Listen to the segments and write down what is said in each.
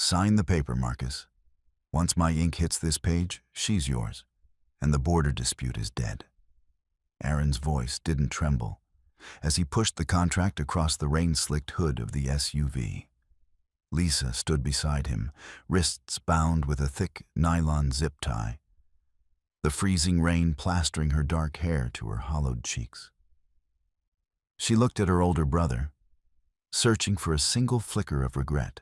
Sign the paper, Marcus. Once my ink hits this page, she's yours, and the border dispute is dead. Aaron's voice didn't tremble as he pushed the contract across the rain-slicked hood of the SUV. Lisa stood beside him, wrists bound with a thick nylon zip tie, the freezing rain plastering her dark hair to her hollowed cheeks. She looked at her older brother, searching for a single flicker of regret.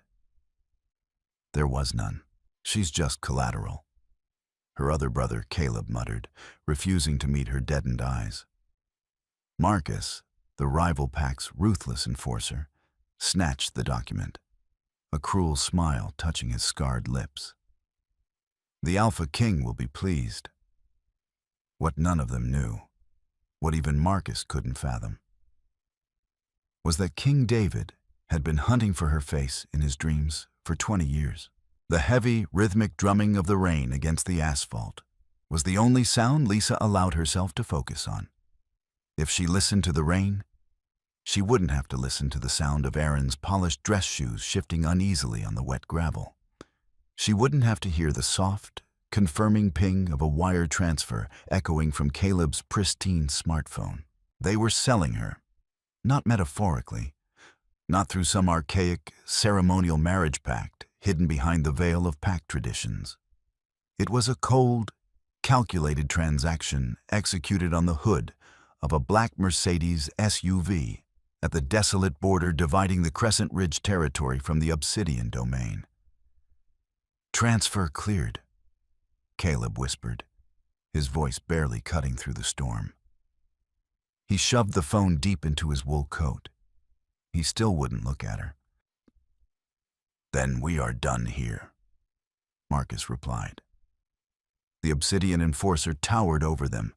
There was none. She's just collateral, her other brother Caleb muttered, refusing to meet her deadened eyes. Marcus, the rival pack's ruthless enforcer, snatched the document, a cruel smile touching his scarred lips. The Alpha King will be pleased. What none of them knew, what even Marcus couldn't fathom, was that King David had been hunting for her face in his dreams for 20 years. The heavy, rhythmic drumming of the rain against the asphalt was the only sound Lisa allowed herself to focus on. If she listened to the rain, she wouldn't have to listen to the sound of Aaron's polished dress shoes shifting uneasily on the wet gravel. She wouldn't have to hear the soft, confirming ping of a wire transfer echoing from Caleb's pristine smartphone. They were selling her, not metaphorically, not through some archaic, ceremonial marriage pact hidden behind the veil of pact traditions. It was a cold, calculated transaction executed on the hood of a black Mercedes SUV at the desolate border dividing the Crescent Ridge territory from the Obsidian domain. "Transfer cleared," Caleb whispered, his voice barely cutting through the storm. He shoved the phone deep into his wool coat. He still wouldn't look at her. "Then we are done here," Marcus replied. The Obsidian enforcer towered over them,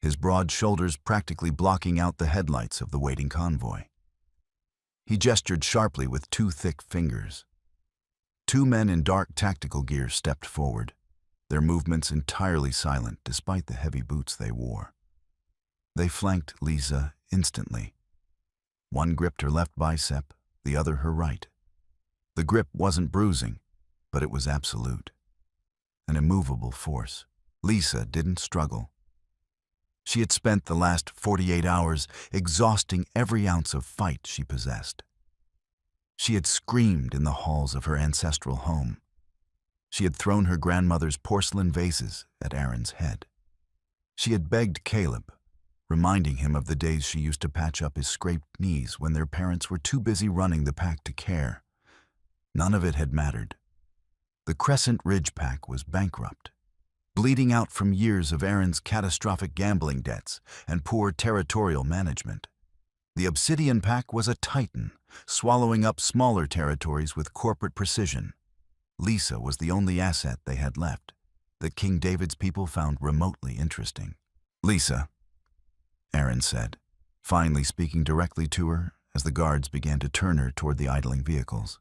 his broad shoulders practically blocking out the headlights of the waiting convoy. He gestured sharply with two thick fingers. Two men in dark tactical gear stepped forward, their movements entirely silent despite the heavy boots they wore. They flanked Lisa instantly. One gripped her left bicep, the other her right. The grip wasn't bruising, but it was absolute. An immovable force. Lisa didn't struggle. She had spent the last 48 hours exhausting every ounce of fight she possessed. She had screamed in the halls of her ancestral home. She had thrown her grandmother's porcelain vases at Aaron's head. She had begged Caleb, reminding him of the days she used to patch up his scraped knees when their parents were too busy running the pack to care. None of it had mattered. The Crescent Ridge pack was bankrupt, bleeding out from years of Aaron's catastrophic gambling debts and poor territorial management. The Obsidian pack was a titan, swallowing up smaller territories with corporate precision. Lisa was the only asset they had left that King David's people found remotely interesting. "Lisa," Aaron said, finally speaking directly to her as the guards began to turn her toward the idling vehicles.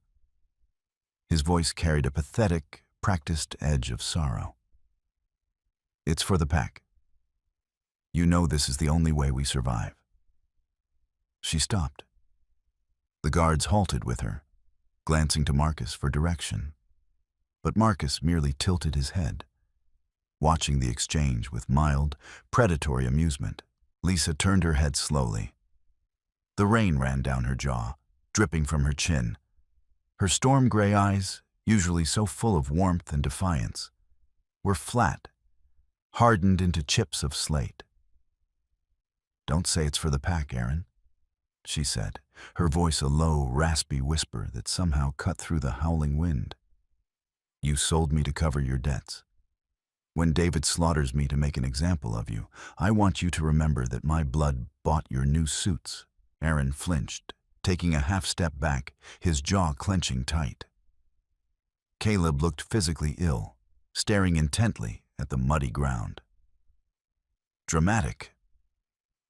His voice carried a pathetic, practiced edge of sorrow. "It's for the pack. You know this is the only way we survive." She stopped. The guards halted with her, glancing to Marcus for direction. But Marcus merely tilted his head, watching the exchange with mild, predatory amusement. Lisa turned her head slowly. The rain ran down her jaw, dripping from her chin. Her storm-gray eyes, usually so full of warmth and defiance, were flat, hardened into chips of slate. "Don't say it's for the pack, Aaron," she said, her voice a low, raspy whisper that somehow cut through the howling wind. "You sold me to cover your debts. When David slaughters me to make an example of you, I want you to remember that my blood bought your new suits." Aaron flinched, taking a half step back, his jaw clenching tight. Caleb looked physically ill, staring intently at the muddy ground. "Dramatic,"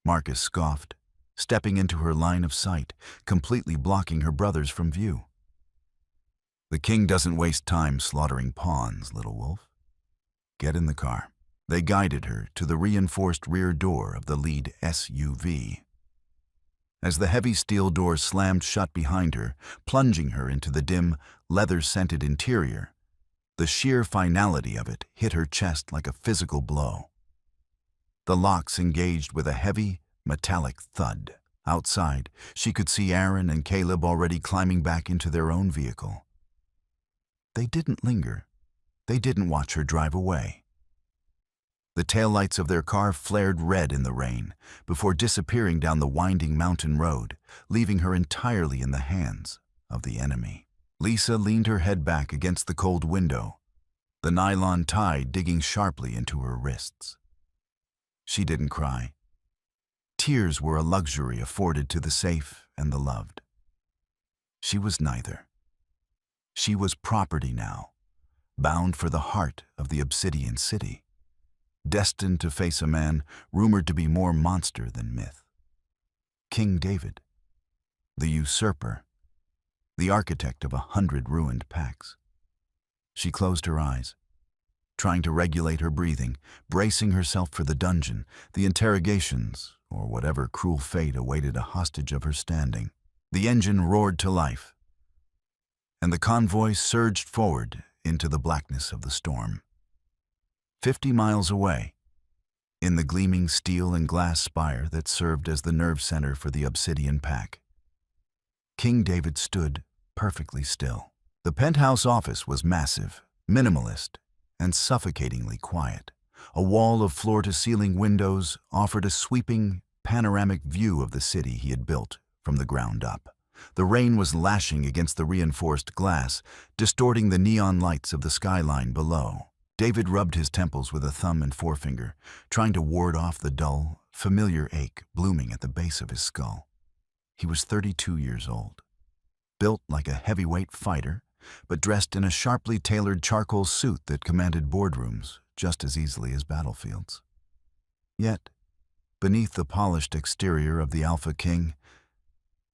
Marcus scoffed, stepping into her line of sight, completely blocking her brothers from view. "The king doesn't waste time slaughtering pawns, little wolf. Get in the car." They guided her to the reinforced rear door of the lead SUV. As the heavy steel doors slammed shut behind her, plunging her into the dim, leather-scented interior, the sheer finality of it hit her chest like a physical blow. The locks engaged with a heavy, metallic thud. Outside, she could see Aaron and Caleb already climbing back into their own vehicle. They didn't linger. They didn't watch her drive away. The taillights of their car flared red in the rain before disappearing down the winding mountain road, leaving her entirely in the hands of the enemy. Lisa leaned her head back against the cold window, the nylon tie digging sharply into her wrists. She didn't cry. Tears were a luxury afforded to the safe and the loved. She was neither. She was property now, bound for the heart of the Obsidian City, destined to face a man rumored to be more monster than myth. King David, the usurper, the architect of 100 ruined packs. She closed her eyes, trying to regulate her breathing, bracing herself for the dungeon, the interrogations, or whatever cruel fate awaited a hostage of her standing. The engine roared to life, and the convoy surged forward into the blackness of the storm. 50 miles away, in the gleaming steel and glass spire that served as the nerve center for the Obsidian Pack, King David stood perfectly still. The penthouse office was massive, minimalist, and suffocatingly quiet. A wall of floor-to-ceiling windows offered a sweeping, panoramic view of the city he had built from the ground up. The rain was lashing against the reinforced glass, distorting the neon lights of the skyline below. David rubbed his temples with a thumb and forefinger, trying to ward off the dull, familiar ache blooming at the base of his skull. He was 32 years old, built like a heavyweight fighter, but dressed in a sharply tailored charcoal suit that commanded boardrooms just as easily as battlefields. Yet, beneath the polished exterior of the Alpha King,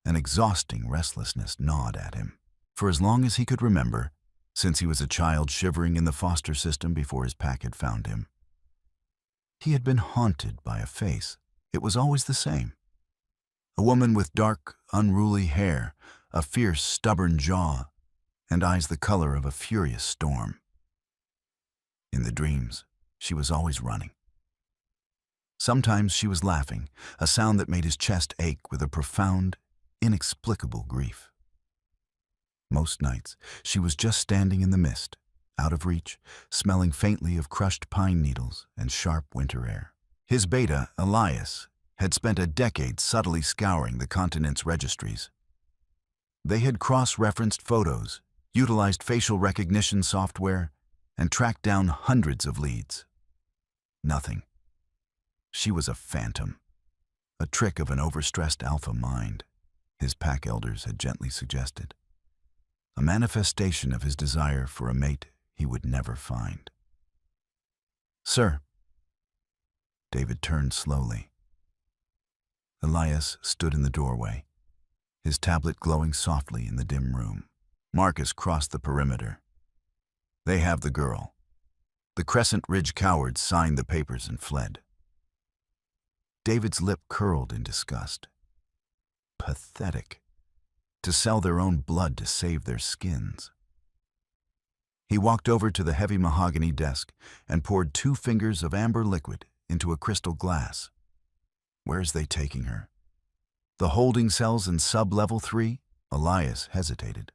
an exhausting restlessness gnawed at him. For as long as he could remember, since he was a child shivering in the foster system before his pack had found him, he had been haunted by a face. It was always the same. A woman with dark, unruly hair, a fierce, stubborn jaw, and eyes the color of a furious storm. In the dreams, she was always running. Sometimes she was laughing, a sound that made his chest ache with a profound, inexplicable grief. Most nights, she was just standing in the mist, out of reach, smelling faintly of crushed pine needles and sharp winter air. His beta, Elias, had spent a decade subtly scouring the continent's registries. They had cross-referenced photos, utilized facial recognition software, and tracked down hundreds of leads. Nothing. She was a phantom, a trick of an overstressed alpha mind, his pack elders had gently suggested. A manifestation of his desire for a mate he would never find. "Sir." David turned slowly. Elias stood in the doorway, his tablet glowing softly in the dim room. Marcus crossed the perimeter. "They have the girl." The Crescent Ridge cowards signed the papers and fled. David's lip curled in disgust. Pathetic. To sell their own blood to save their skins. He walked over to the heavy mahogany desk and poured 2 fingers of amber liquid into a crystal glass. Where's they taking her? The holding cells in sub-level 3? Elias hesitated.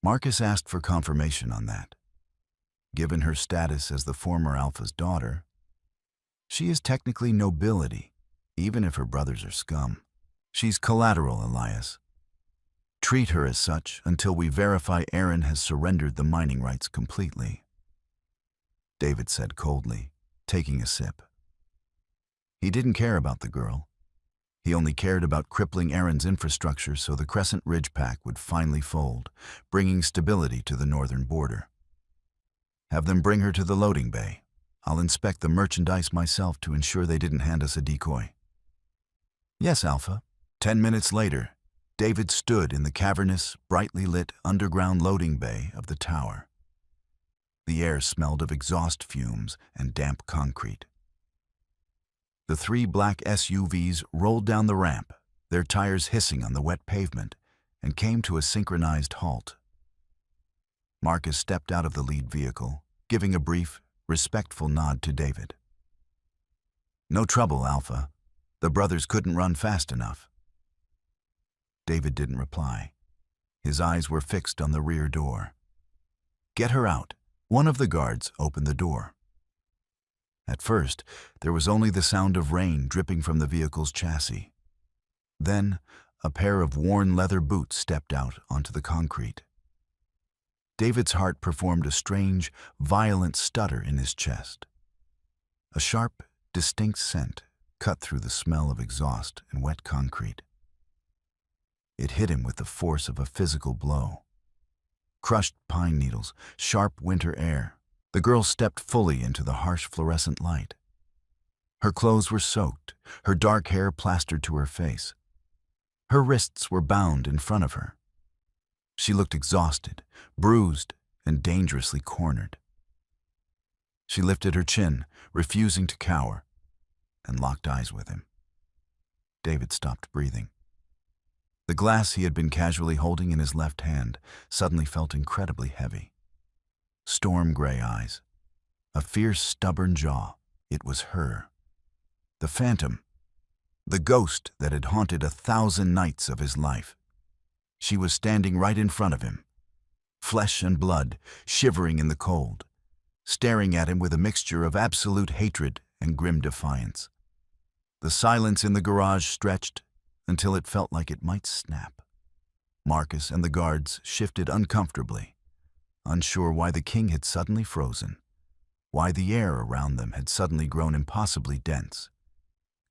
Marcus asked for confirmation on that. Given her status as the former Alpha's daughter, she is technically nobility, even if her brothers are scum. She's collateral, Elias. Treat her as such until we verify Aaron has surrendered the mining rights completely. David said coldly, taking a sip. He didn't care about the girl. He only cared about crippling Aaron's infrastructure so the Crescent Ridge Pack would finally fold, bringing stability to the northern border. Have them bring her to the loading bay. I'll inspect the merchandise myself to ensure they didn't hand us a decoy. Yes, Alpha. 10 minutes later, David stood in the cavernous, brightly lit underground loading bay of the tower. The air smelled of exhaust fumes and damp concrete. The 3 black SUVs rolled down the ramp, their tires hissing on the wet pavement, and came to a synchronized halt. Marcus stepped out of the lead vehicle, giving a brief, respectful nod to David. "No trouble, Alpha. The brothers couldn't run fast enough." David didn't reply. His eyes were fixed on the rear door. "Get her out." One of the guards opened the door. At first, there was only the sound of rain dripping from the vehicle's chassis. Then, a pair of worn leather boots stepped out onto the concrete. David's heart performed a strange, violent stutter in his chest. A sharp, distinct scent cut through the smell of exhaust and wet concrete. It hit him with the force of a physical blow. Crushed pine needles, sharp winter air. The girl stepped fully into the harsh fluorescent light. Her clothes were soaked, her dark hair plastered to her face. Her wrists were bound in front of her. She looked exhausted, bruised, and dangerously cornered. She lifted her chin, refusing to cower, and locked eyes with him. David stopped breathing. The glass he had been casually holding in his left hand suddenly felt incredibly heavy. Storm gray eyes, a fierce, stubborn jaw. It was her. The phantom, the ghost that had haunted 1,000 nights of his life. She was standing right in front of him, flesh and blood shivering in the cold, staring at him with a mixture of absolute hatred and grim defiance. The silence in the garage stretched until it felt like it might snap. Marcus and the guards shifted uncomfortably, unsure why the king had suddenly frozen, why the air around them had suddenly grown impossibly dense,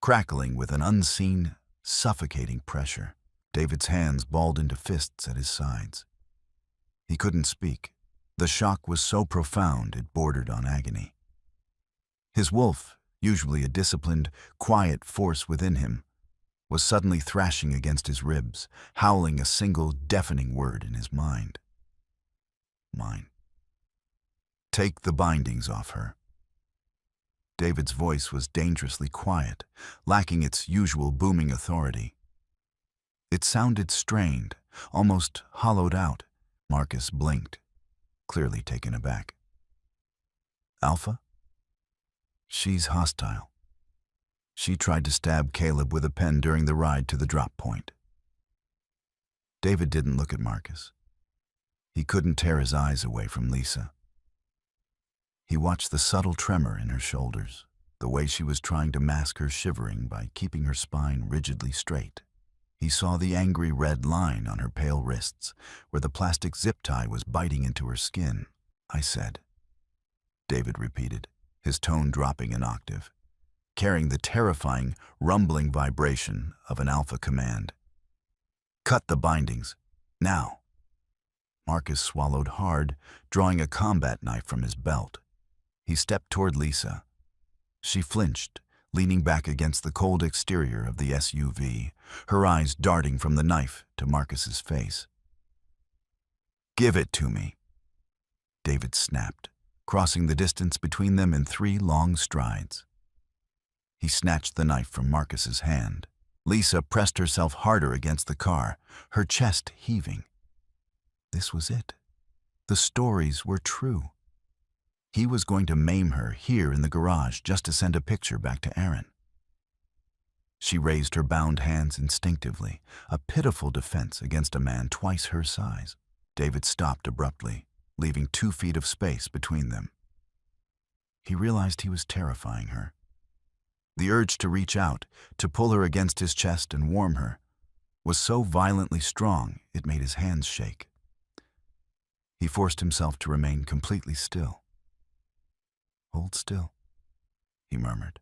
crackling with an unseen, suffocating pressure. David's hands balled into fists at his sides. He couldn't speak. The shock was so profound it bordered on agony. His wolf, usually a disciplined, quiet force within him, was suddenly thrashing against his ribs, howling a single deafening word in his mind. Mine. Take the bindings off her. David's voice was dangerously quiet, lacking its usual booming authority. It sounded strained, almost hollowed out. Marcus blinked, clearly taken aback. Alpha? She's hostile. She tried to stab Caleb with a pen during the ride to the drop point. David didn't look at Marcus. He couldn't tear his eyes away from Lisa. He watched the subtle tremor in her shoulders, the way she was trying to mask her shivering by keeping her spine rigidly straight. He saw the angry red line on her pale wrists, where the plastic zip tie was biting into her skin. I said. David repeated, his tone dropping an octave, carrying the terrifying, rumbling vibration of an alpha command. Cut the bindings, now. Marcus swallowed hard, drawing a combat knife from his belt. He stepped toward Lisa. She flinched, leaning back against the cold exterior of the SUV, her eyes darting from the knife to Marcus's face. Give it to me, David snapped, crossing the distance between them in 3 long strides. He snatched the knife from Marcus's hand. Lisa pressed herself harder against the car, her chest heaving. This was it. The stories were true. He was going to maim her here in the garage just to send a picture back to Aaron. She raised her bound hands instinctively, a pitiful defense against a man twice her size. David stopped abruptly, leaving 2 feet of space between them. He realized he was terrifying her. The urge to reach out, to pull her against his chest and warm her, was so violently strong it made his hands shake. He forced himself to remain completely still. Hold still, he murmured.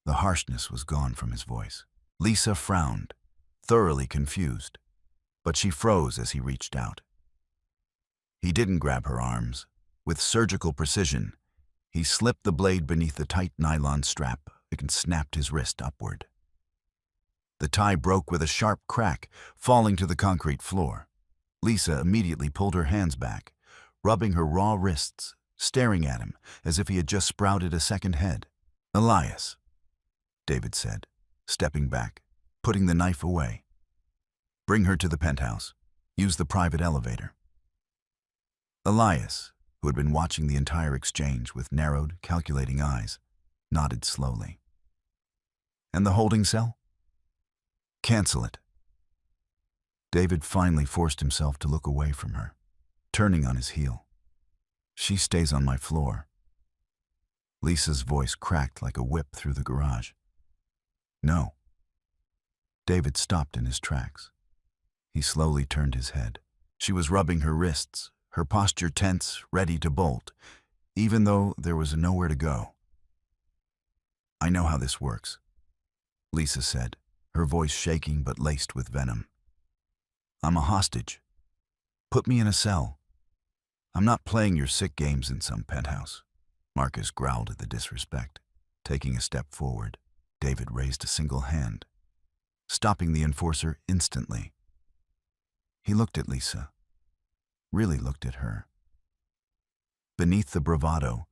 The harshness was gone from his voice. Lisa frowned, thoroughly confused, but she froze as he reached out. He didn't grab her arms. With surgical precision, he slipped the blade beneath the tight nylon strap and snapped his wrist upward. The tie broke with a sharp crack, falling to the concrete floor. Lisa immediately pulled her hands back, rubbing her raw wrists, staring at him as if he had just sprouted a second head. Elias, David said, stepping back. putting the knife away. Bring her to the penthouse. Use the private elevator. Elias, who had been watching the entire exchange with narrowed, calculating eyes, nodded slowly. And the holding cell? Cancel it. David finally forced himself to look away from her, turning on his heel. She stays on my floor. Lisa's voice cracked like a whip through the garage. No. David stopped in his tracks. He slowly turned his head. She was rubbing her wrists, her posture tense, ready to bolt, even though there was nowhere to go. I know how this works, Lisa said, her voice shaking but laced with venom. I'm a hostage. Put me in a cell. I'm not playing your sick games in some penthouse. Marcus growled at the disrespect. Taking a step forward, David raised a single hand, stopping the enforcer instantly. He looked at Lisa, really looked at her. Beneath the bravado,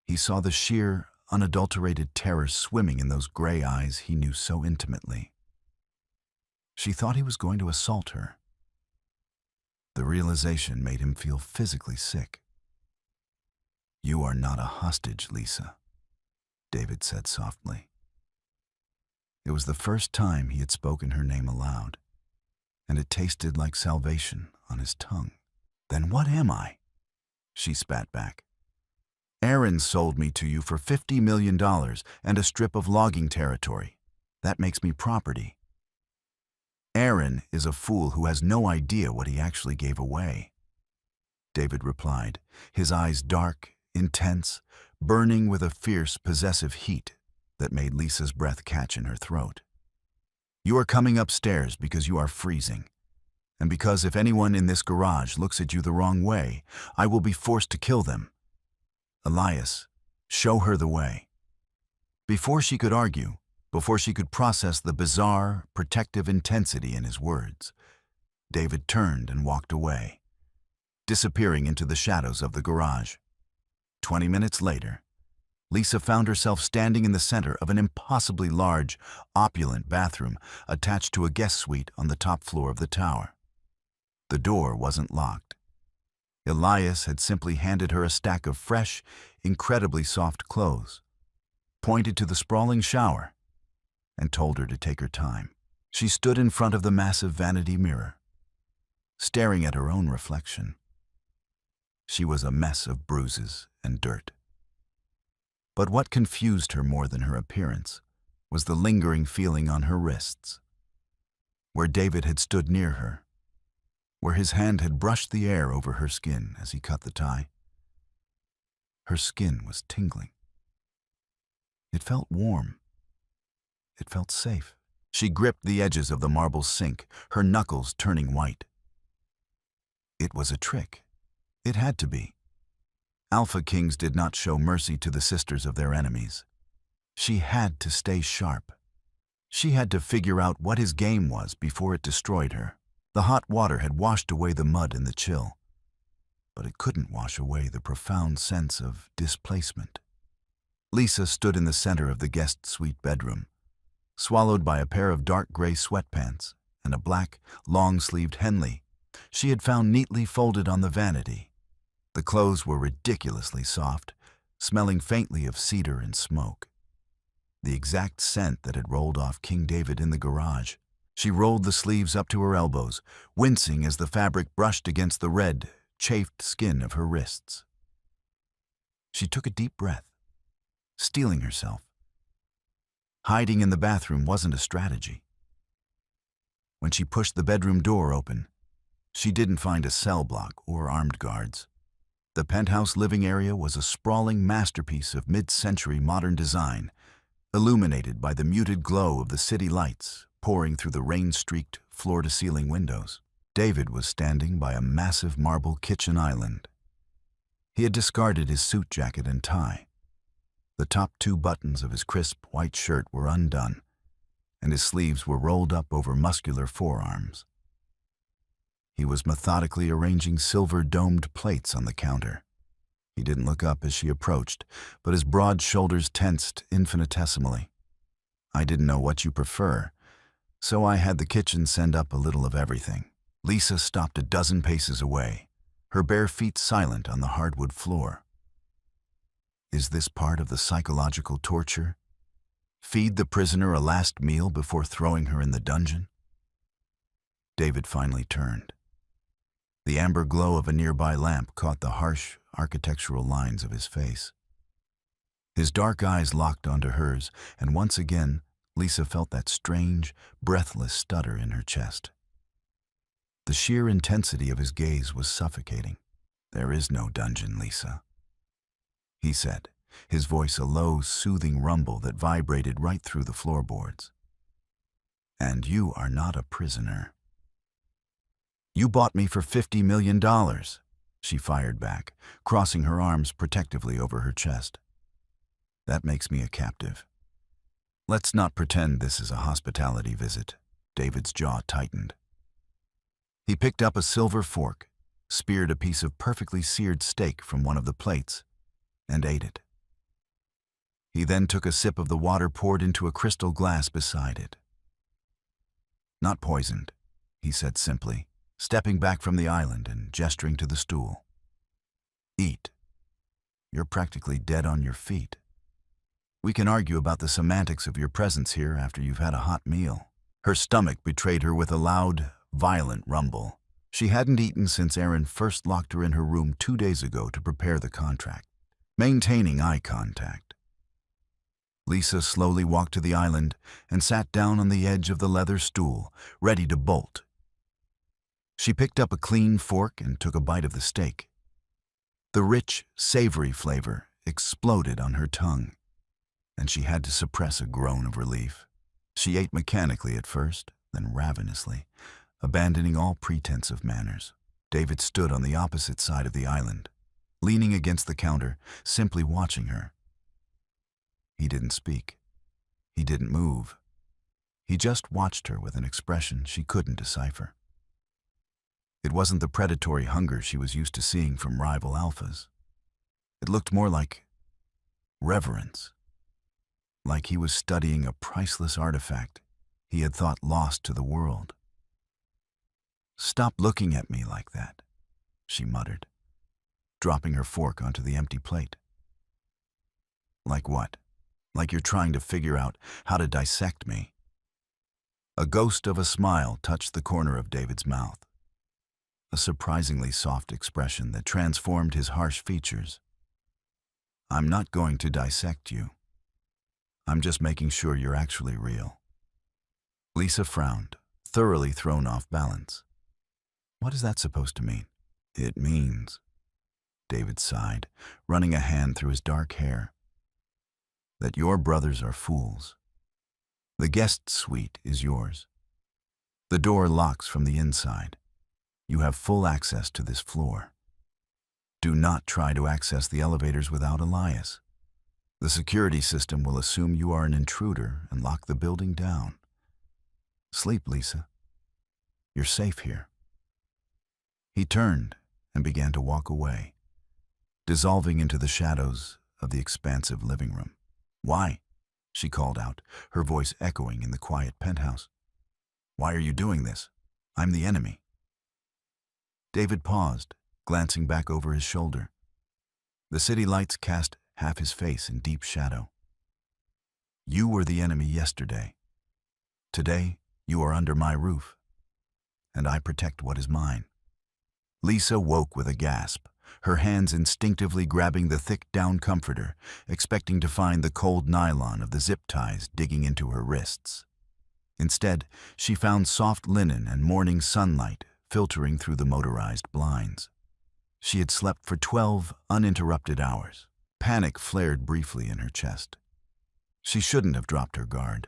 he saw the sheer, unadulterated terror swimming in those gray eyes he knew so intimately. She thought he was going to assault her. The realization made him feel physically sick. You are not a hostage, Lisa, David said softly. It was the first time he had spoken her name aloud, and it tasted like salvation on his tongue. Then what am I? She spat back. Aaron sold me to you for $50 million and a strip of logging territory. That makes me property. Aaron is a fool who has no idea what he actually gave away, David replied, his eyes dark, intense, burning with a fierce, possessive heat that made Lisa's breath catch in her throat. You are coming upstairs because you are freezing, and because if anyone in this garage looks at you the wrong way, I will be forced to kill them. Elias, show her the way. Before she could argue, before she could process the bizarre, protective intensity in his words, David turned and walked away, disappearing into the shadows of the garage. 20 minutes later, Lisa found herself standing in the center of an impossibly large, opulent bathroom attached to a guest suite on the top floor of the tower. The door wasn't locked. Elias had simply handed her a stack of fresh, incredibly soft clothes, pointed to the sprawling shower, and told her to take her time. She stood in front of the massive vanity mirror, staring at her own reflection. She was a mess of bruises and dirt. But what confused her more than her appearance was the lingering feeling on her wrists, where David had stood near her, where his hand had brushed the air over her skin as he cut the tie. Her skin was tingling. It felt warm. It felt safe. She gripped the edges of the marble sink, her knuckles turning white. It was a trick. It had to be. Alpha Kings did not show mercy to the sisters of their enemies. She had to stay sharp. She had to figure out what his game was before it destroyed her. The hot water had washed away the mud and the chill, but it couldn't wash away the profound sense of displacement. Lisa stood in the center of the guest suite bedroom, swallowed by a pair of dark gray sweatpants and a black, long-sleeved Henley she had found neatly folded on the vanity. The clothes were ridiculously soft, smelling faintly of cedar and smoke, the exact scent that had rolled off King David in the garage. She rolled the sleeves up to her elbows, wincing as the fabric brushed against the red, chafed skin of her wrists. She took a deep breath, steeling herself. Hiding in the bathroom wasn't a strategy. When she pushed the bedroom door open, she didn't find a cell block or armed guards. The penthouse living area was a sprawling masterpiece of mid-century modern design, illuminated by the muted glow of the city lights pouring through the rain-streaked, floor-to-ceiling windows. David was standing by a massive marble kitchen island. He had discarded his suit jacket and tie. The top two buttons of his crisp white shirt were undone, and his sleeves were rolled up over muscular forearms. He was methodically arranging silver-domed plates on the counter. He didn't look up as she approached, but his broad shoulders tensed infinitesimally. I didn't know what you prefer. So I had the kitchen send up a little of everything. Lisa stopped a dozen paces away, her bare feet silent on the hardwood floor. Is this part of the psychological torture? Feed the prisoner a last meal before throwing her in the dungeon? David finally turned. The amber glow of a nearby lamp caught the harsh, architectural lines of his face. His dark eyes locked onto hers, and once again, Lisa felt that strange, breathless stutter in her chest. The sheer intensity of his gaze was suffocating. "There is no dungeon, Lisa," he said, his voice a low, soothing rumble that vibrated right through the floorboards. "And you are not a prisoner." "You bought me for $50 million, she fired back, crossing her arms protectively over her chest. "That makes me a captive. Let's not pretend this is a hospitality visit." David's jaw tightened. He picked up a silver fork, speared a piece of perfectly seared steak from one of the plates, and ate it. He then took a sip of the water poured into a crystal glass beside it. "Not poisoned," he said simply, stepping back from the island and gesturing to the stool. "Eat. You're practically dead on your feet. We can argue about the semantics of your presence here after you've had a hot meal." Her stomach betrayed her with a loud, violent rumble. She hadn't eaten since Aaron first locked her in her room 2 days ago to prepare the contract. Maintaining eye contact. Lisa slowly walked to the island and sat down on the edge of the leather stool, ready to bolt. She picked up a clean fork and took a bite of the steak. The rich, savory flavor exploded on her tongue, and she had to suppress a groan of relief. She ate mechanically at first, then ravenously, abandoning all pretense of manners. David stood on the opposite side of the island, leaning against the counter, simply watching her. He didn't speak. He didn't move. He just watched her with an expression she couldn't decipher. It wasn't the predatory hunger she was used to seeing from rival alphas. It looked more like reverence. Like he was studying a priceless artifact he had thought lost to the world. "Stop looking at me like that," she muttered, dropping her fork onto the empty plate. "Like what? Like you're trying to figure out how to dissect me?" A ghost of a smile touched the corner of David's mouth, a surprisingly soft expression that transformed his harsh features. "I'm not going to dissect you. I'm just making sure you're actually real." Lisa frowned, thoroughly thrown off balance. "What is that supposed to mean?" "It means," David sighed, running a hand through his dark hair, "that your brothers are fools. The guest suite is yours. The door locks from the inside. You have full access to this floor. Do not try to access the elevators without Elias. The security system will assume you are an intruder and lock the building down. Sleep, Lisa. You're safe here." He turned and began to walk away, dissolving into the shadows of the expansive living room. "Why?" she called out, her voice echoing in the quiet penthouse. "Why are you doing this? I'm the enemy." David paused, glancing back over his shoulder. The city lights cast half his face in deep shadow. "You were the enemy yesterday. Today, you are under my roof, and I protect what is mine." Lisa woke with a gasp, her hands instinctively grabbing the thick down comforter, expecting to find the cold nylon of the zip ties digging into her wrists. Instead, she found soft linen and morning sunlight filtering through the motorized blinds. She had slept for 12 uninterrupted hours. Panic flared briefly in her chest. She shouldn't have dropped her guard.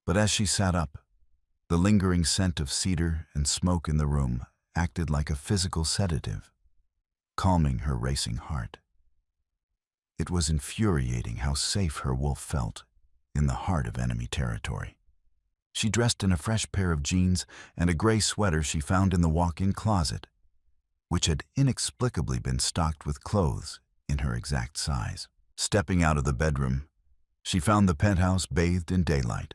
But as she sat up, the lingering scent of cedar and smoke in the room acted like a physical sedative, calming her racing heart. It was infuriating how safe her wolf felt in the heart of enemy territory. She dressed in a fresh pair of jeans and a gray sweater she found in the walk-in closet, which had inexplicably been stocked with clothes in her exact size. Stepping out of the bedroom, she found the penthouse bathed in daylight.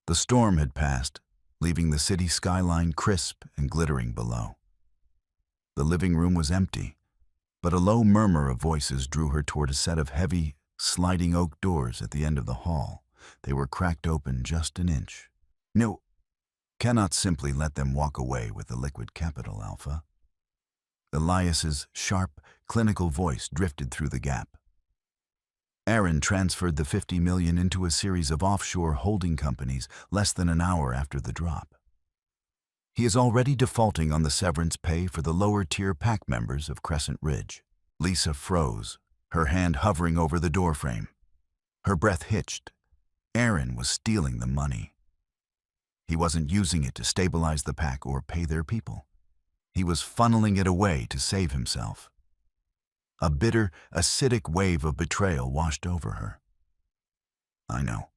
The storm had passed, leaving the city skyline crisp and glittering below. The living room was empty, but a low murmur of voices drew her toward a set of heavy, sliding oak doors at the end of the hall. They were cracked open just an inch. No, cannot simply let them walk away with the liquid capital, Alpha. Elias's sharp, clinical voice drifted through the gap. Aaron transferred the $50 million into a series of offshore holding companies less than an hour after the drop. He is already defaulting on the severance pay for the lower-tier PAC members of Crescent Ridge. Lisa froze, her hand hovering over the doorframe. Her breath hitched. Aaron was stealing the money. He wasn't using it to stabilize the PAC or pay their people. He was funneling it away to save himself. A bitter, acidic wave of betrayal washed over her. "I know,"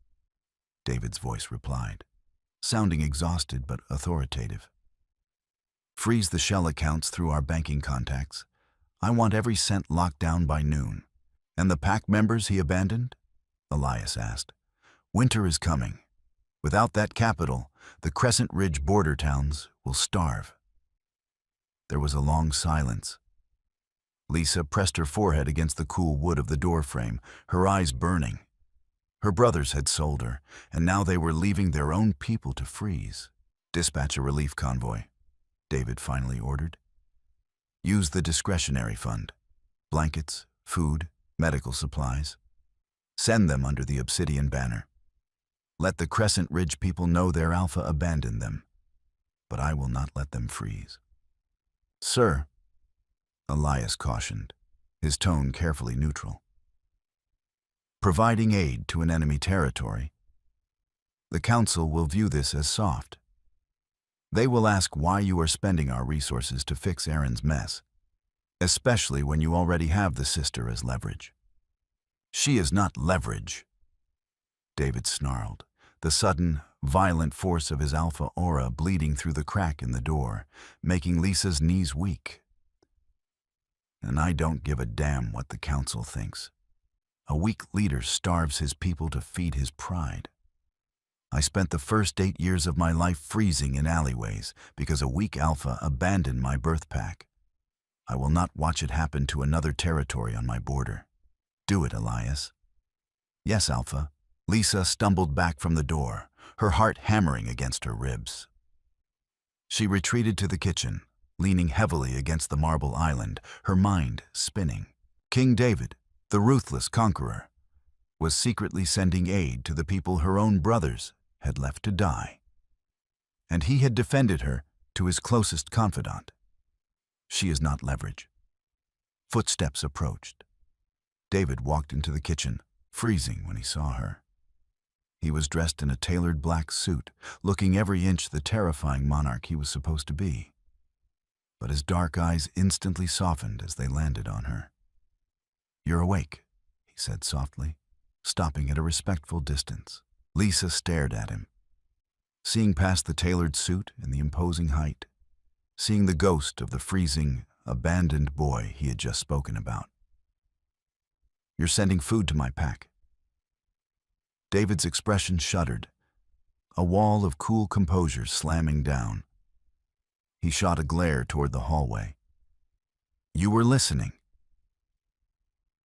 David's voice replied, sounding exhausted but authoritative. "Freeze the shell accounts through our banking contacts. I want every cent locked down by noon." "And the PAC members he abandoned?" Elias asked. "Winter is coming. Without that capital, the Crescent Ridge border towns will starve." There was a long silence. Lisa pressed her forehead against the cool wood of the doorframe, her eyes burning. Her brothers had sold her, and now they were leaving their own people to freeze. "Dispatch a relief convoy," David finally ordered. "Use the discretionary fund. Blankets, food, medical supplies. Send them under the Obsidian banner. Let the Crescent Ridge people know their Alpha abandoned them, but I will not let them freeze." "Sir," Elias cautioned, his tone carefully neutral. "Providing aid to an enemy territory. The Council will view this as soft. They will ask why you are spending our resources to fix Aaron's mess, especially when you already have the sister as leverage." "She is not leverage," David snarled, the sudden, violent force of his alpha aura bleeding through the crack in the door, making Lisa's knees weak. "And I don't give a damn what the Council thinks. A weak leader starves his people to feed his pride. I spent the first 8 years of my life freezing in alleyways because a weak alpha abandoned my birth pack. I will not watch it happen to another territory on my border. Do it, Elias." "Yes, Alpha." Lisa stumbled back from the door, her heart hammering against her ribs. She retreated to the kitchen, leaning heavily against the marble island, her mind spinning. King David, the ruthless conqueror, was secretly sending aid to the people her own brothers had left to die. And he had defended her to his closest confidant. She is not leverage. Footsteps approached. David walked into the kitchen, freezing when he saw her. He was dressed in a tailored black suit, looking every inch the terrifying monarch he was supposed to be. But his dark eyes instantly softened as they landed on her. "You're awake," he said softly, stopping at a respectful distance. Lisa stared at him, seeing past the tailored suit and the imposing height, seeing the ghost of the freezing, abandoned boy he had just spoken about. "You're sending food to my pack." David's expression shuddered, a wall of cool composure slamming down. He shot a glare toward the hallway. "You were listening."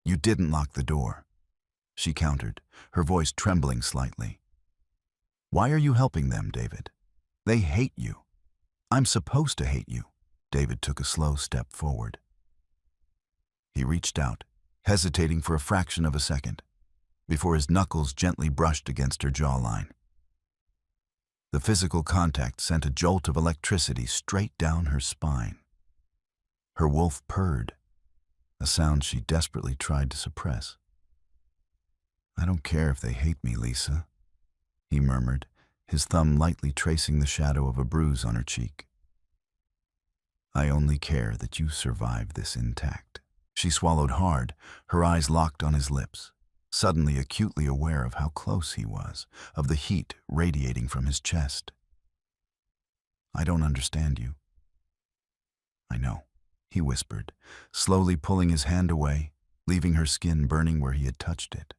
"You didn't lock the door," she countered, her voice trembling slightly. "Why are you helping them, David? They hate you. I'm supposed to hate you." David took a slow step forward. He reached out, hesitating for a fraction of a second, before his knuckles gently brushed against her jawline. The physical contact sent a jolt of electricity straight down her spine. Her wolf purred, a sound she desperately tried to suppress. "I don't care if they hate me, Lisa," he murmured, his thumb lightly tracing the shadow of a bruise on her cheek. "I only care that you survive this intact." She swallowed hard, her eyes locked on his lips, suddenly acutely aware of how close he was, of the heat radiating from his chest. "I don't understand you." "I know," he whispered, slowly pulling his hand away, leaving her skin burning where he had touched it.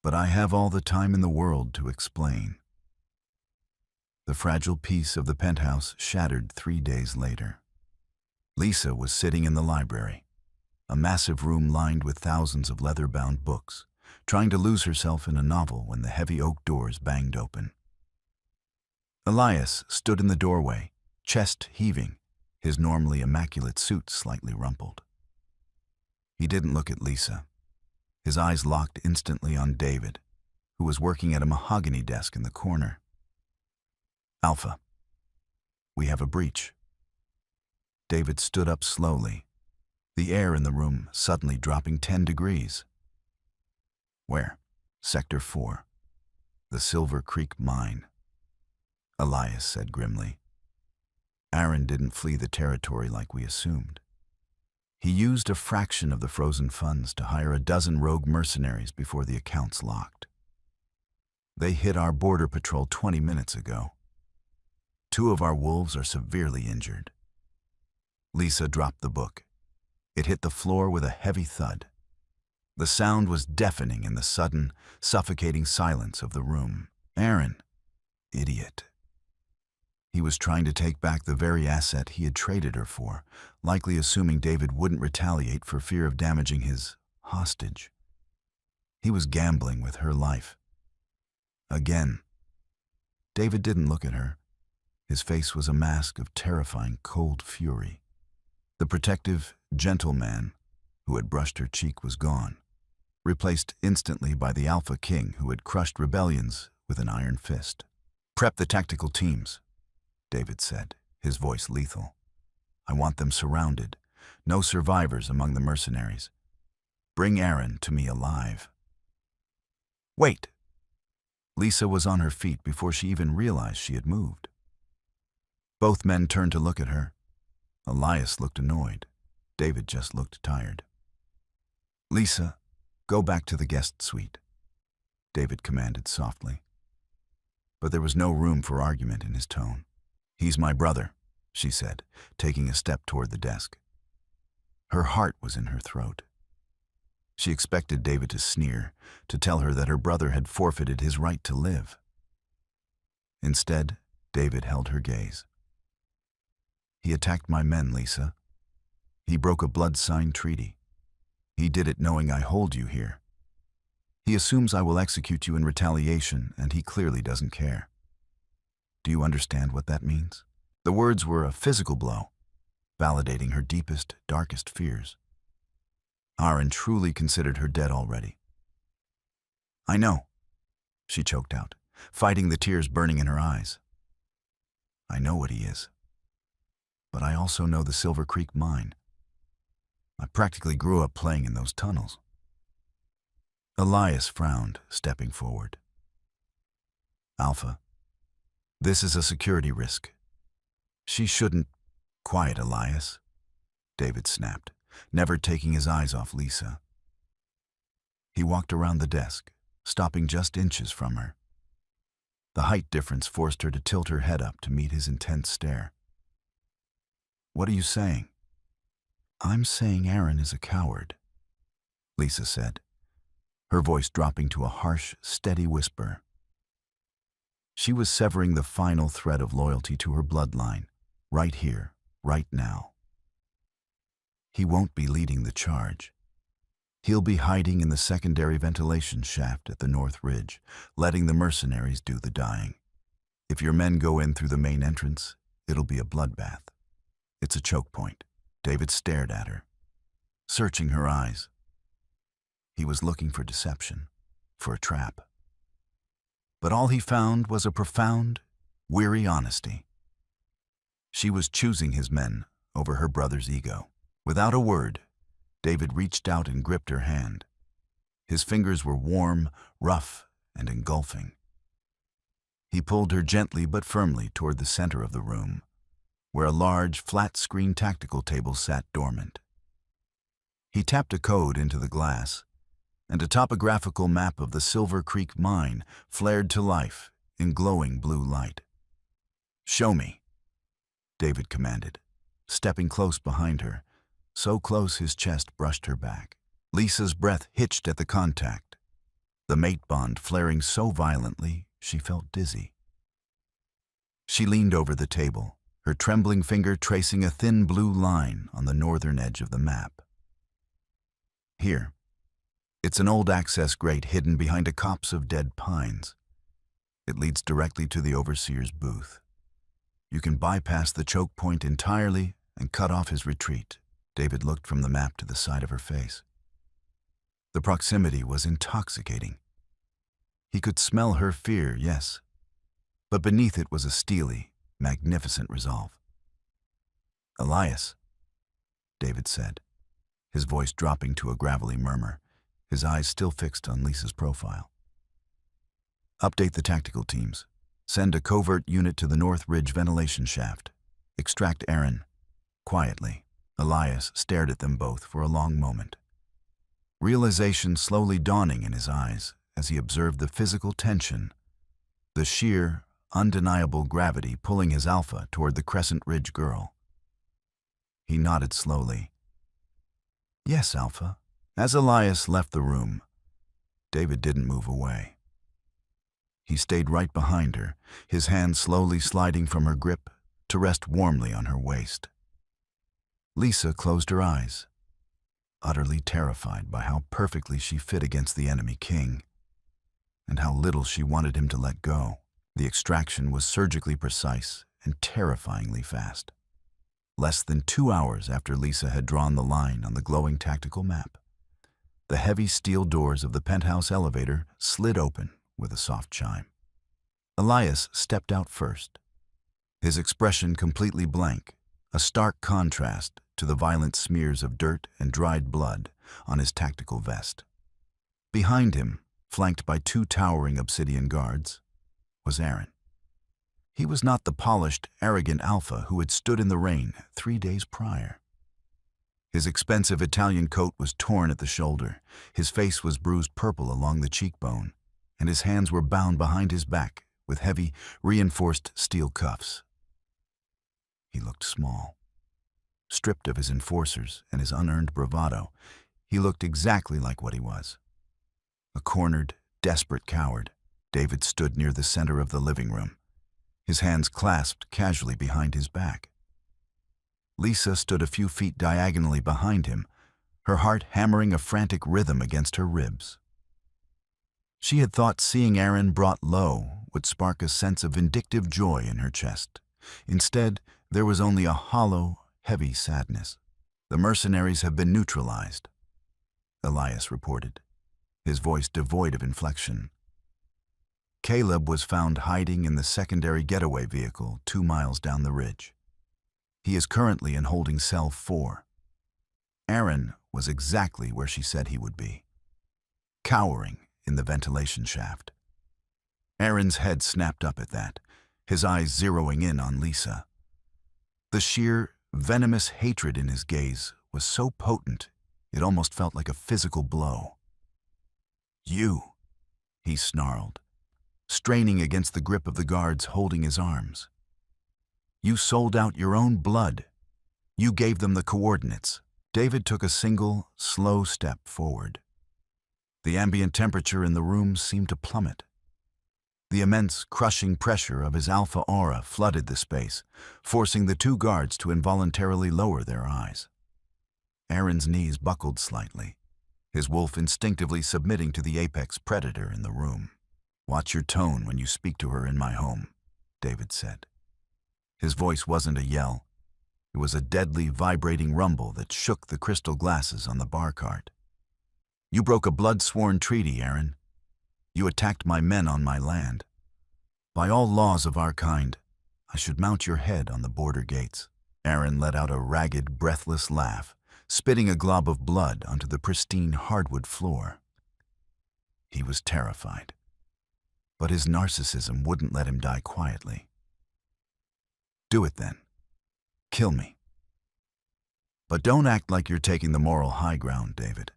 but I have all the time in the world to explain. The fragile peace of the penthouse shattered 3 days later. Lisa was sitting in the library, a massive room lined with thousands of leather-bound books, trying to lose herself in a novel when the heavy oak doors banged open. Elias stood in the doorway, chest heaving, his normally immaculate suit slightly rumpled. He didn't look at Lisa. His eyes locked instantly on David, who was working at a mahogany desk in the corner. "Alpha, we have a breach." David stood up slowly, the air in the room suddenly dropping 10 degrees. "Where?" "Sector 4, the Silver Creek mine," Elias said grimly. "Aaron didn't flee the territory like we assumed. He used a fraction of the frozen funds to hire a dozen rogue mercenaries before the accounts locked. They hit our border patrol 20 minutes ago. 2 of our wolves are severely injured." Lisa dropped the book. It hit the floor with a heavy thud. The sound was deafening in the sudden, suffocating silence of the room. Aaron, idiot. He was trying to take back the very asset he had traded her for, likely assuming David wouldn't retaliate for fear of damaging his hostage. He was gambling with her life. Again. David didn't look at her. His face was a mask of terrifying, cold fury. The protective, gentle man who had brushed her cheek was gone, replaced instantly by the Alpha King who had crushed rebellions with an iron fist. "Prep the tactical teams," David said, his voice lethal. "I want them surrounded. No survivors among the mercenaries. Bring Aaron to me alive." "Wait!" Lisa was on her feet before she even realized she had moved. Both men turned to look at her. Elias looked annoyed. David just looked tired. "Lisa, go back to the guest suite," David commanded softly. But there was no room for argument in his tone. "He's my brother," she said, taking a step toward the desk. Her heart was in her throat. She expected David to sneer, to tell her that her brother had forfeited his right to live. Instead, David held her gaze. "He attacked my men, Lisa. He broke a blood-signed treaty. He did it knowing I hold you here. He assumes I will execute you in retaliation, and he clearly doesn't care. Do you understand what that means?" The words were a physical blow, validating her deepest, darkest fears. Aaron truly considered her dead already. "I know," she choked out, fighting the tears burning in her eyes. "I know what he is. But I also know the Silver Creek mine. I practically grew up playing in those tunnels." Elias frowned, stepping forward. "Alpha, this is a security risk. She shouldn't—" "Quiet, Elias," David snapped, never taking his eyes off Lisa. He walked around the desk, stopping just inches from her. The height difference forced her to tilt her head up to meet his intense stare. "What are you saying?" "I'm saying Aaron is a coward," Lisa said, her voice dropping to a harsh, steady whisper. She was severing the final thread of loyalty to her bloodline, right here, right now. He won't be leading the charge. He'll be hiding in the secondary ventilation shaft at the North Ridge, letting the mercenaries do the dying. If your men go in through the main entrance, it'll be a bloodbath. It's a choke point. David stared at her, searching her eyes. He was looking for deception, for a trap. But all he found was a profound, weary honesty. She was choosing his men over her brother's ego. Without a word, David reached out and gripped her hand. His fingers were warm, rough, and engulfing. He pulled her gently but firmly toward the center of the room, where a large, flat-screen tactical table sat dormant. He tapped a code into the glass, and a topographical map of the Silver Creek mine flared to life in glowing blue light. "Show me," David commanded, stepping close behind her, so close his chest brushed her back. Lisa's breath hitched at the contact. the mate bond flaring so violently she felt dizzy. She leaned over the table, her trembling finger tracing a thin blue line on the northern edge of the map. Here. It's an old access grate hidden behind a copse of dead pines. It leads directly to the overseer's booth. You can bypass the choke point entirely and cut off his retreat. David looked from the map to the side of her face. The proximity was intoxicating. He could smell her fear, yes, but beneath it was a steely, magnificent resolve. "Elias," David said, his voice dropping to a gravelly murmur, his eyes still fixed on Lisa's profile. "Update the tactical teams. Send a covert unit to the North Ridge ventilation shaft. Extract Aaron." Quietly, Elias stared at them both for a long moment. Realization slowly dawning in his eyes as he observed the physical tension, the sheer, undeniable gravity pulling his alpha toward the Crescent Ridge girl. He nodded slowly. "Yes, Alpha." As Elias left the room, David didn't move away. He stayed right behind her, his hand slowly sliding from her grip to rest warmly on her waist. Lisa closed her eyes, utterly terrified by how perfectly she fit against the enemy king, and how little she wanted him to let go. The extraction was surgically precise and terrifyingly fast. Less than 2 hours after Lisa had drawn the line on the glowing tactical map, the heavy steel doors of the penthouse elevator slid open with a soft chime. Elias stepped out first, his expression completely blank, a stark contrast to the violent smears of dirt and dried blood on his tactical vest. Behind him, flanked by 2 towering obsidian guards, was Aaron. He was not the polished, arrogant alpha who had stood in the rain 3 days prior. His expensive Italian coat was torn at the shoulder, his face was bruised purple along the cheekbone, and his hands were bound behind his back with heavy, reinforced steel cuffs. He looked small. Stripped of his enforcers and his unearned bravado, he looked exactly like what he was. A cornered, desperate coward, David stood near the center of the living room, his hands clasped casually behind his back. Lisa stood a few feet diagonally behind him, her heart hammering a frantic rhythm against her ribs. She had thought seeing Aaron brought low would spark a sense of vindictive joy in her chest. Instead, there was only a hollow, heavy sadness. "The mercenaries have been neutralized," Elias reported, his voice devoid of inflection. "Caleb was found hiding in the secondary getaway vehicle 2 miles down the ridge. He is currently in holding cell 4. Aaron was exactly where she said he would be, cowering in the ventilation shaft." Aaron's head snapped up at that, his eyes zeroing in on Lisa. The sheer, venomous hatred in his gaze was so potent it almost felt like a physical blow. "You," he snarled, straining against the grip of the guards holding his arms. "You sold out your own blood. You gave them the coordinates." David took a single, slow step forward. The ambient temperature in the room seemed to plummet. The immense, crushing pressure of his alpha aura flooded the space, forcing the 2 guards to involuntarily lower their eyes. Aaron's knees buckled slightly, his wolf instinctively submitting to the apex predator in the room. "Watch your tone when you speak to her in my home," David said. His voice wasn't a yell. It was a deadly, vibrating rumble that shook the crystal glasses on the bar cart. "You broke a blood-sworn treaty, Aaron. You attacked my men on my land. By all laws of our kind, I should mount your head on the border gates." Aaron let out a ragged, breathless laugh, spitting a glob of blood onto the pristine hardwood floor. He was terrified, but his narcissism wouldn't let him die quietly. "Do it then. Kill me. But don't act like you're taking the moral high ground, David.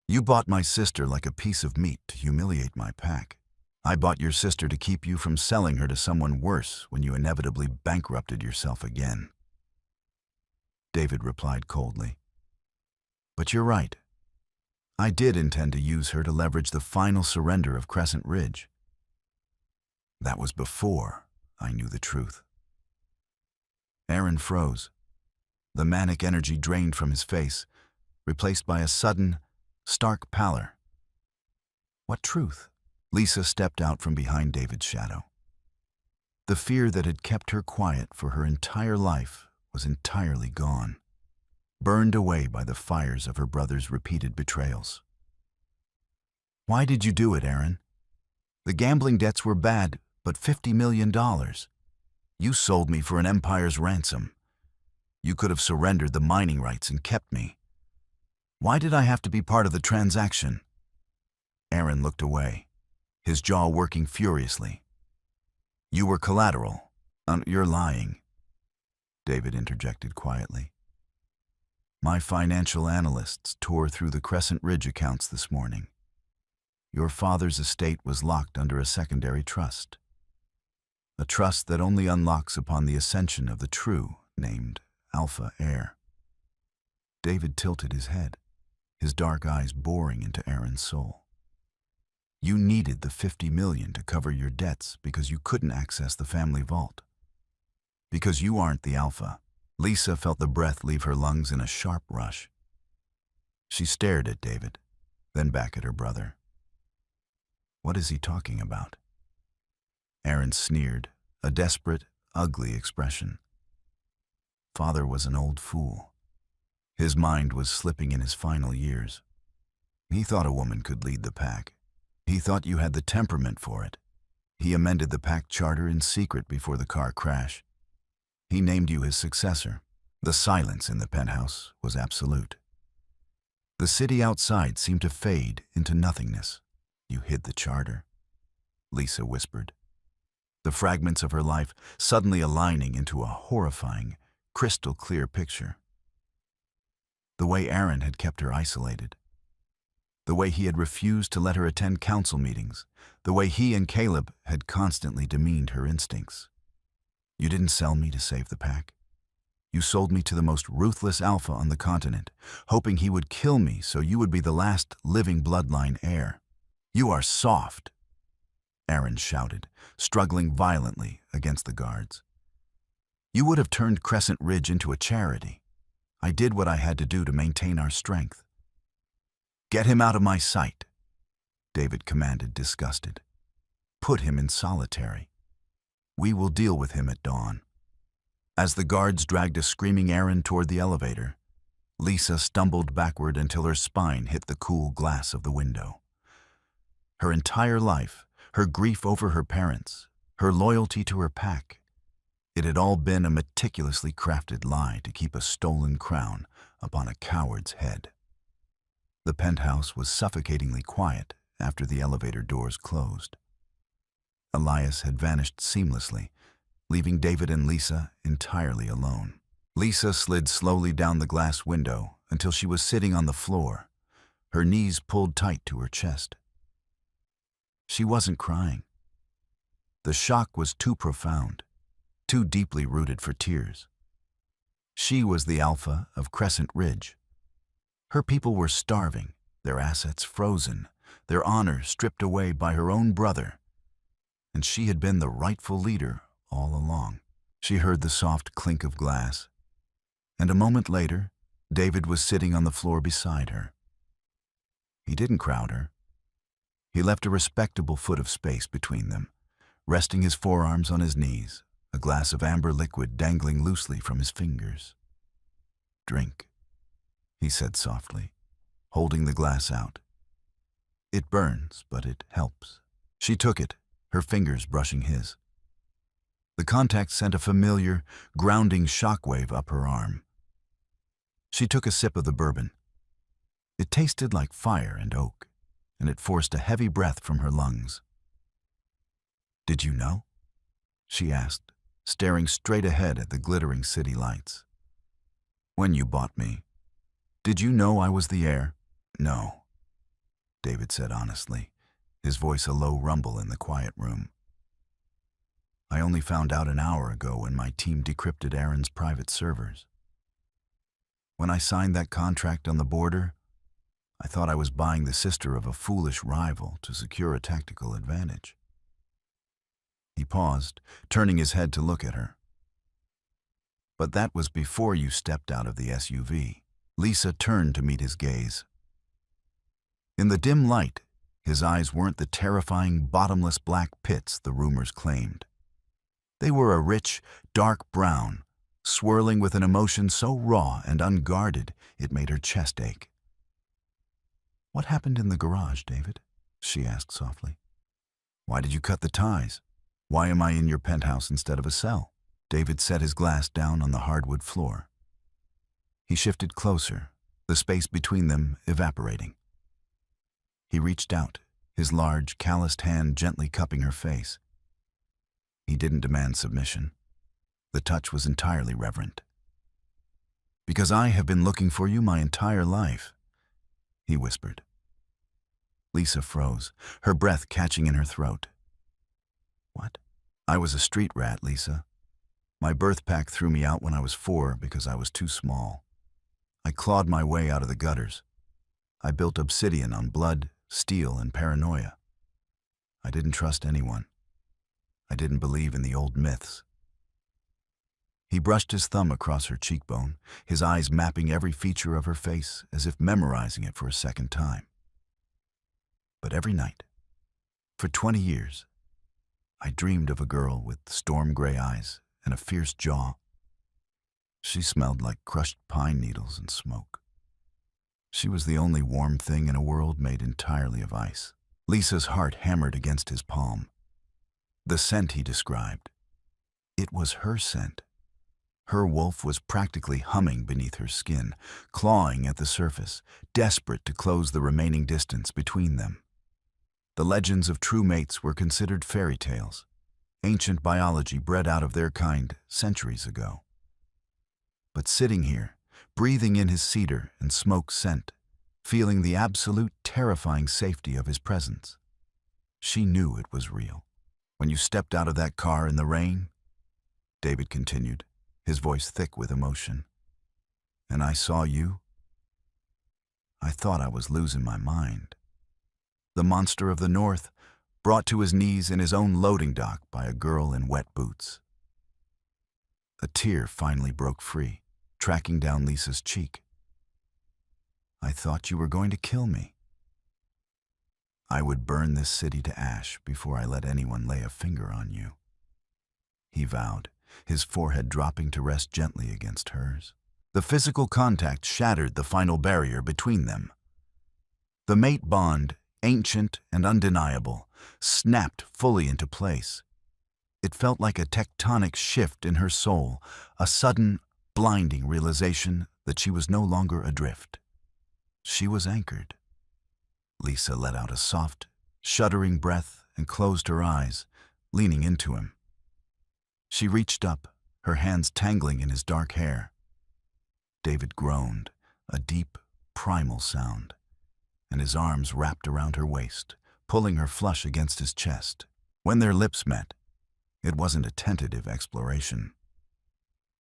You bought my sister like a piece of meat to humiliate my pack. I bought your sister to keep you from selling her to someone worse when you inevitably bankrupted yourself again." David replied coldly. "But you're right. I did intend to use her to leverage the final surrender of Crescent Ridge. That was before I knew the truth. Aaron froze. The manic energy drained from his face, replaced by a sudden, stark pallor. What truth? Lisa stepped out from behind David's shadow. The fear that had kept her quiet for her entire life was entirely gone, burned away by the fires of her brother's repeated betrayals. Why did you do it, Aaron? The gambling debts were bad, but $50 million. You sold me for an empire's ransom. You could have surrendered the mining rights and kept me. Why did I have to be part of the transaction? Aaron looked away, his jaw working furiously. You were collateral. You're lying, David interjected quietly. My financial analysts tore through the Crescent Ridge accounts this morning. Your father's estate was locked under a secondary trust. A trust that only unlocks upon the ascension of the true, named Alpha heir. David tilted his head, his dark eyes boring into Aaron's soul. You needed the $50 million to cover your debts because you couldn't access the family vault. Because you aren't the Alpha. Lisa felt the breath leave her lungs in a sharp rush. She stared at David, then back at her brother. What is he talking about? Aaron sneered, a desperate, ugly expression. Father was an old fool. His mind was slipping in his final years. He thought a woman could lead the pack. He thought you had the temperament for it. He amended the pack charter in secret before the car crash. He named you his successor. The silence in the penthouse was absolute. The city outside seemed to fade into nothingness. You hid the charter, Lisa whispered, the fragments of her life suddenly aligning into a horrifying, crystal-clear picture. The way Aaron had kept her isolated. The way he had refused to let her attend council meetings. The way he and Caleb had constantly demeaned her instincts. You didn't sell me to save the pack. You sold me to the most ruthless Alpha on the continent, hoping he would kill me so you would be the last living bloodline heir. You are soft, Aaron shouted, struggling violently against the guards. You would have turned Crescent Ridge into a charity. I did what I had to do to maintain our strength. Get him out of my sight, David commanded, disgusted. Put him in solitary. We will deal with him at dawn. As the guards dragged a screaming Aaron toward the elevator, Lisa stumbled backward until her spine hit the cool glass of the window. Her entire life, her grief over her parents, her loyalty to her pack, it had all been a meticulously crafted lie to keep a stolen crown upon a coward's head. The penthouse was suffocatingly quiet after the elevator doors closed. Elias had vanished seamlessly, leaving David and Lisa entirely alone. Lisa slid slowly down the glass window until she was sitting on the floor, her knees pulled tight to her chest. She wasn't crying. The shock was too profound, too deeply rooted for tears. She was the Alpha of Crescent Ridge. Her people were starving, their assets frozen, their honor stripped away by her own brother. And she had been the rightful leader all along. She heard the soft clink of glass, and a moment later, David was sitting on the floor beside her. He didn't crowd her. He left a respectable foot of space between them, resting his forearms on his knees, a glass of amber liquid dangling loosely from his fingers. Drink, he said softly, holding the glass out. It burns, but it helps. She took it, her fingers brushing his. The contact sent a familiar, grounding shockwave up her arm. She took a sip of the bourbon. It tasted like fire and oak, and it forced a heavy breath from her lungs. Did you know? She asked, staring straight ahead at the glittering city lights. When you bought me, did you know I was the heir? No, David said honestly, his voice a low rumble in the quiet room. I only found out an hour ago when my team decrypted Aaron's private servers. When I signed that contract on the border, I thought I was buying the sister of a foolish rival to secure a tactical advantage. He paused, turning his head to look at her. But that was before you stepped out of the SUV. Lisa turned to meet his gaze. In the dim light, his eyes weren't the terrifying, bottomless black pits the rumors claimed. They were a rich, dark brown, swirling with an emotion so raw and unguarded it made her chest ache. "What happened in the garage, David?" she asked softly. "Why did you cut the ties? Why am I in your penthouse instead of a cell?" David set his glass down on the hardwood floor. He shifted closer, the space between them evaporating. He reached out, his large, calloused hand gently cupping her face. He didn't demand submission. The touch was entirely reverent. "Because I have been looking for you my entire life," he whispered. Lisa froze, her breath catching in her throat. "What?" "I was a street rat, Lisa. My birth pack threw me out when I was 4 because I was too small. I clawed my way out of the gutters. I built obsidian on blood, steel, and paranoia. I didn't trust anyone. I didn't believe in the old myths." He brushed his thumb across her cheekbone, his eyes mapping every feature of her face as if memorizing it for a second time. "But every night, for 20 years, I dreamed of a girl with storm-gray eyes and a fierce jaw. She smelled like crushed pine needles and smoke. She was the only warm thing in a world made entirely of ice." Lisa's heart hammered against his palm. The scent he described. It was her scent. Her wolf was practically humming beneath her skin, clawing at the surface, desperate to close the remaining distance between them. The legends of true mates were considered fairy tales, ancient biology bred out of their kind centuries ago. But sitting here, breathing in his cedar and smoke scent, feeling the absolute terrifying safety of his presence, she knew it was real. "When you stepped out of that car in the rain," David continued, his voice thick with emotion, "and I saw you, I thought I was losing my mind. The monster of the north, brought to his knees in his own loading dock by a girl in wet boots." A tear finally broke free, tracking down Lisa's cheek. "I thought you were going to kill me. I would burn this city to ash before I let anyone lay a finger on you," he vowed, his forehead dropping to rest gently against hers. The physical contact shattered the final barrier between them. The mate bond, ancient and undeniable, snapped fully into place. It felt like a tectonic shift in her soul, a sudden, blinding realization that she was no longer adrift. She was anchored. Lisa let out a soft, shuddering breath and closed her eyes, leaning into him. She reached up, her hands tangling in his dark hair. David groaned, a deep, primal sound, and his arms wrapped around her waist, pulling her flush against his chest. When their lips met, it wasn't a tentative exploration.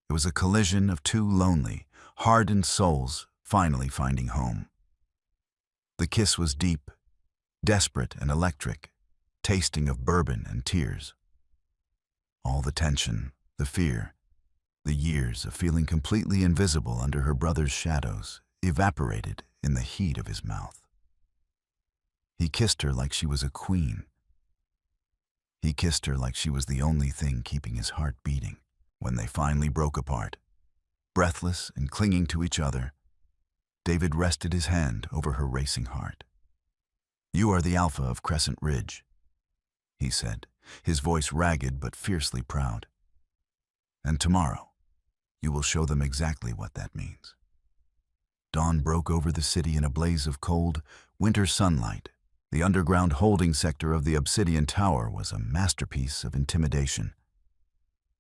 It was a collision of two lonely, hardened souls finally finding home. The kiss was deep, desperate and electric, tasting of bourbon and tears. All the tension, the fear, the years of feeling completely invisible under her brother's shadows evaporated in the heat of his mouth. He kissed her like she was a queen. He kissed her like she was the only thing keeping his heart beating. When they finally broke apart, breathless and clinging to each other, David rested his hand over her racing heart. "You are the alpha of Crescent Ridge," he said, his voice ragged but fiercely proud. "And tomorrow, you will show them exactly what that means." Dawn broke over the city in a blaze of cold, winter sunlight. The underground holding sector of the Obsidian Tower was a masterpiece of intimidation.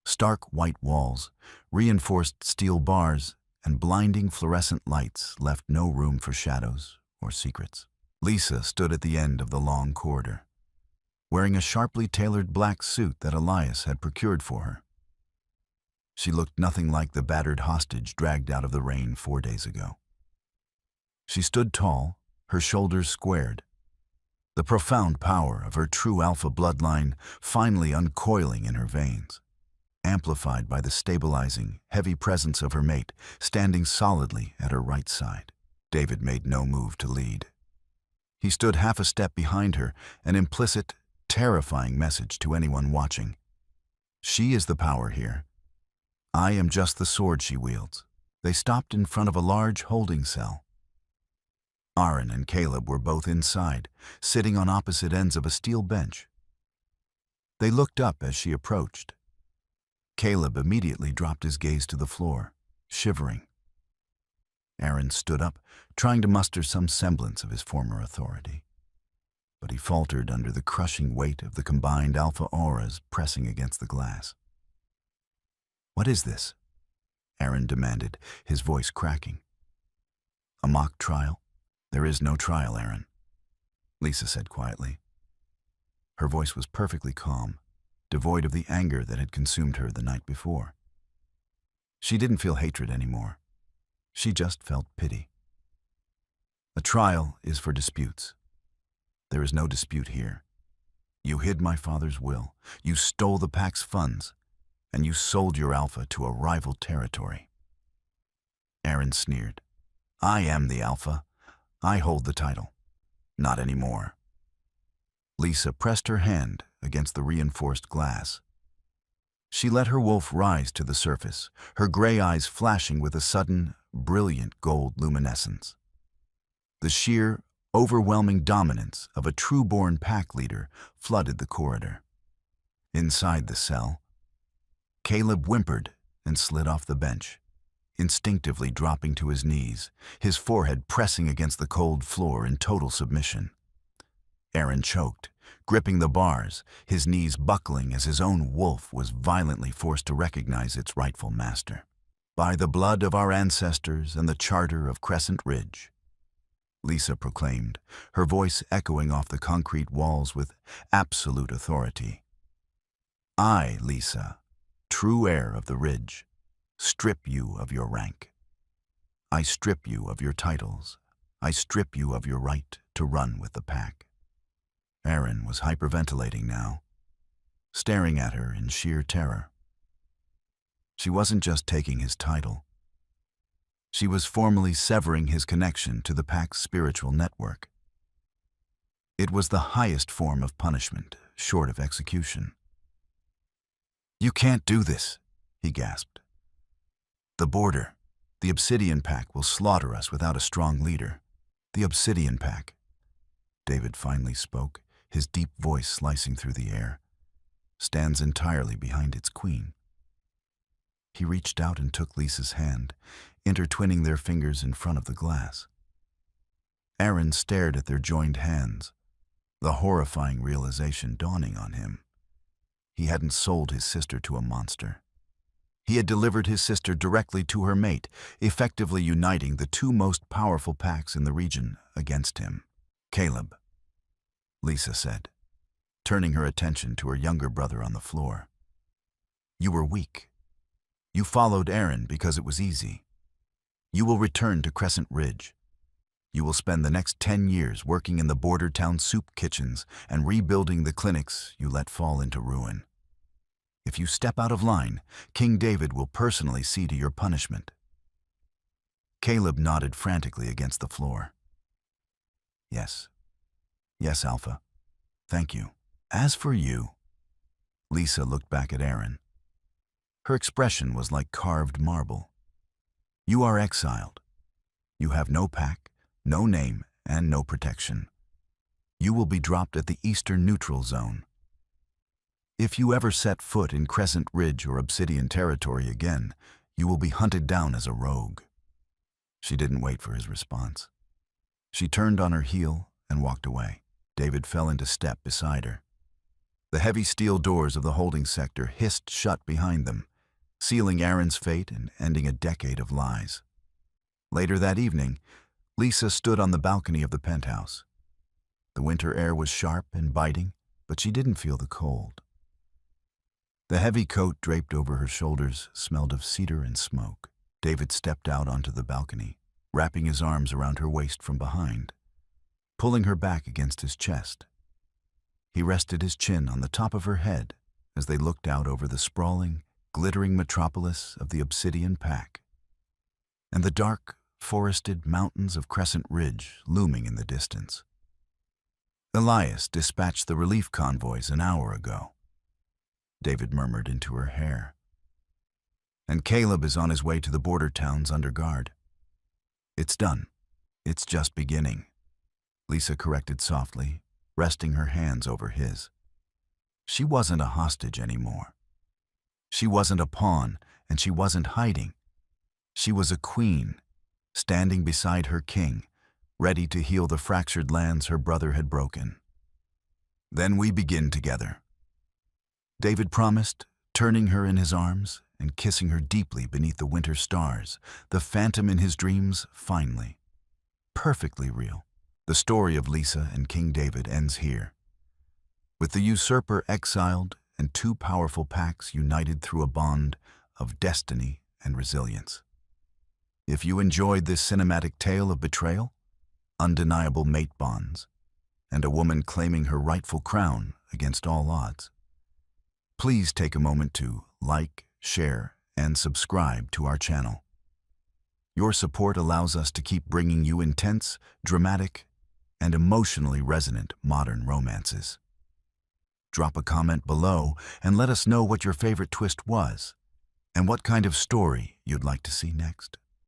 Stark white walls, reinforced steel bars, and blinding fluorescent lights left no room for shadows or secrets. Lisa stood at the end of the long corridor, wearing a sharply tailored black suit that Elias had procured for her. She looked nothing like the battered hostage dragged out of the rain 4 days ago. She stood tall, her shoulders squared, the profound power of her true alpha bloodline finally uncoiling in her veins, amplified by the stabilizing, heavy presence of her mate standing solidly at her right side. David made no move to lead. He stood half a step behind her, an implicit, terrifying message to anyone watching. She is the power here. I am just the sword she wields. They stopped in front of a large holding cell. Aaron and Caleb were both inside, sitting on opposite ends of a steel bench. They looked up as she approached. Caleb immediately dropped his gaze to the floor, shivering. Aaron stood up, trying to muster some semblance of his former authority. But he faltered under the crushing weight of the combined alpha auras pressing against the glass. "What is this?" Aaron demanded, his voice cracking. "A mock trial?" "There is no trial, Aaron," Lisa said quietly. Her voice was perfectly calm, devoid of the anger that had consumed her the night before. She didn't feel hatred anymore. She just felt pity. "A trial is for disputes. There is no dispute here. You hid my father's will, you stole the pack's funds, and you sold your alpha to a rival territory." Aaron sneered. "I am the alpha. I hold the title. Not anymore." Lisa pressed her hand against the reinforced glass. She let her wolf rise to the surface, her gray eyes flashing with a sudden, brilliant gold luminescence. The sheer, overwhelming dominance of a true-born pack leader flooded the corridor. Inside the cell, Caleb whimpered and slid off the bench, instinctively dropping to his knees, his forehead pressing against the cold floor in total submission. Aaron choked, gripping the bars, his knees buckling as his own wolf was violently forced to recognize its rightful master. "By the blood of our ancestors and the charter of Crescent Ridge," Lisa proclaimed, her voice echoing off the concrete walls with absolute authority. "I, Lisa, true heir of the Ridge, strip you of your rank. I strip you of your titles. I strip you of your right to run with the pack." Aaron was hyperventilating now, staring at her in sheer terror. She wasn't just taking his title. She was formally severing his connection to the pack's spiritual network. It was the highest form of punishment, short of execution. "You can't do this," he gasped. "The border, the Obsidian Pack will slaughter us without a strong leader." "The Obsidian Pack," David finally spoke, his deep voice slicing through the air, "stands entirely behind its queen." He reached out and took Lisa's hand, intertwining their fingers in front of the glass. Aaron stared at their joined hands, the horrifying realization dawning on him. He hadn't sold his sister to a monster. He had delivered his sister directly to her mate, effectively uniting the two most powerful packs in the region against him. "Caleb," Lisa said, turning her attention to her younger brother on the floor. "You were weak. You followed Aaron because it was easy. You will return to Crescent Ridge. You will spend the next 10 years working in the border town soup kitchens and rebuilding the clinics you let fall into ruin. If you step out of line, King David will personally see to your punishment." Caleb nodded frantically against the floor. "Yes. Yes, Alpha. Thank you." "As for you," Lisa looked back at Aaron. Her expression was like carved marble. "You are exiled. You have no pack, no name, and no protection. You will be dropped at the Eastern Neutral Zone. If you ever set foot in Crescent Ridge or Obsidian territory again, you will be hunted down as a rogue." She didn't wait for his response. She turned on her heel and walked away. David fell into step beside her. The heavy steel doors of the holding sector hissed shut behind them, sealing Aaron's fate and ending a decade of lies. Later that evening, Lisa stood on the balcony of the penthouse. The winter air was sharp and biting, but she didn't feel the cold. The heavy coat draped over her shoulders smelled of cedar and smoke. David stepped out onto the balcony, wrapping his arms around her waist from behind. pulling her back against his chest. He rested his chin on the top of her head as they looked out over the sprawling, glittering metropolis of the Obsidian Pack, and the dark, forested mountains of Crescent Ridge looming in the distance. Elias dispatched the relief convoys an hour ago, David murmured into her hair. And Caleb is on his way to the border towns under guard. It's done. It's just beginning, Lisa corrected softly, resting her hands over his. She wasn't a hostage anymore. She wasn't a pawn, and she wasn't hiding. She was a queen, standing beside her king, ready to heal the fractured lands her brother had broken. Then we begin together, David promised, turning her in his arms and kissing her deeply beneath the winter stars, the phantom in his dreams finally. Perfectly real. The story of Lisa and King David ends here, with the usurper exiled and two powerful packs united through a bond of destiny and resilience. If you enjoyed this cinematic tale of betrayal, undeniable mate bonds, and a woman claiming her rightful crown against all odds, please take a moment to like, share, and subscribe to our channel. Your support allows us to keep bringing you intense, dramatic, and emotionally resonant modern romances. Drop a comment below and let us know what your favorite twist was and what kind of story you'd like to see next.